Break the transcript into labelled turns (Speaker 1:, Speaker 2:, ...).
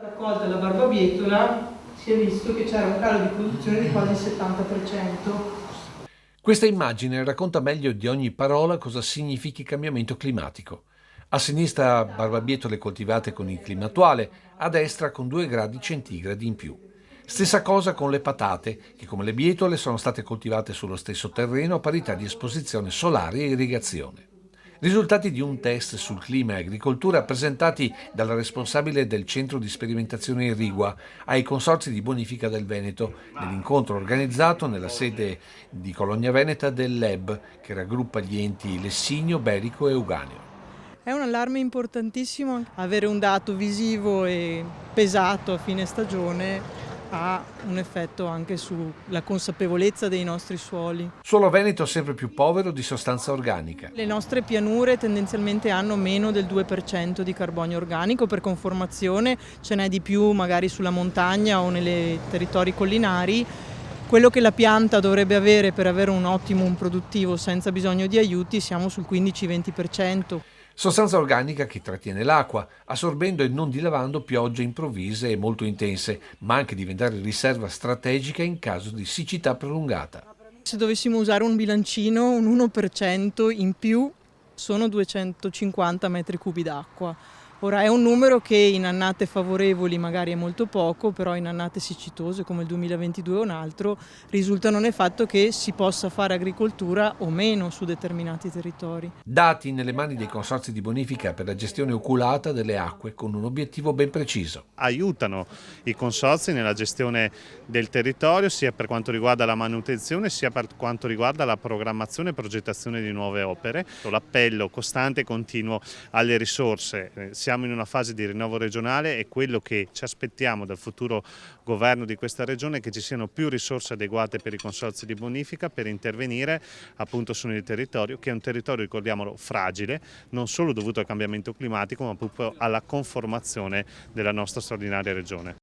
Speaker 1: La raccolta della barbabietola si è visto che c'era un calo di produzione di quasi il 70%.
Speaker 2: Questa immagine racconta meglio di ogni parola cosa significhi cambiamento climatico. A sinistra barbabietole coltivate con il clima attuale, a destra con 2 gradi centigradi in più. Stessa cosa con le patate, che come le bietole sono state coltivate sullo stesso terreno a parità di esposizione solare e irrigazione. Risultati di un test sul clima e agricoltura presentati dalla responsabile del centro di sperimentazione irrigua ai consorzi di bonifica del Veneto nell'incontro organizzato nella sede di Cologna Veneta del LEB che raggruppa gli enti Lessigno, Berico e Euganeo.
Speaker 1: È un allarme importantissimo avere un dato visivo e pesato a fine stagione ha un effetto anche sulla consapevolezza dei nostri suoli.
Speaker 2: Suolo veneto sempre più povero di sostanza organica.
Speaker 1: Le nostre pianure tendenzialmente hanno meno del 2% di carbonio organico, per conformazione ce n'è di più magari sulla montagna o nei territori collinari. Quello che la pianta dovrebbe avere per avere un ottimum produttivo senza bisogno di aiuti siamo sul 15-20%.
Speaker 2: Sostanza organica che trattiene l'acqua, assorbendo e non dilavando piogge improvvise e molto intense, ma anche diventare riserva strategica in caso di siccità prolungata.
Speaker 1: Se dovessimo usare un bilancino, un 1% in più sono 250 metri cubi d'acqua. Ora è un numero che in annate favorevoli magari è molto poco, però in annate siccitose come il 2022 o un altro risultano nel fatto che si possa fare agricoltura o meno su determinati territori.
Speaker 2: Dati nelle mani dei consorzi di bonifica per la gestione oculata delle acque con un obiettivo ben preciso.
Speaker 3: Aiutano i consorzi nella gestione del territorio sia per quanto riguarda la manutenzione sia per quanto riguarda la programmazione e progettazione di nuove opere. L'appello costante e continuo alle risorse. Siamo in una fase di rinnovo regionale e quello che ci aspettiamo dal futuro governo di questa regione è che ci siano più risorse adeguate per i consorzi di bonifica per intervenire appunto sul territorio, che è un territorio, ricordiamolo, fragile, non solo dovuto al cambiamento climatico ma proprio alla conformazione della nostra straordinaria regione.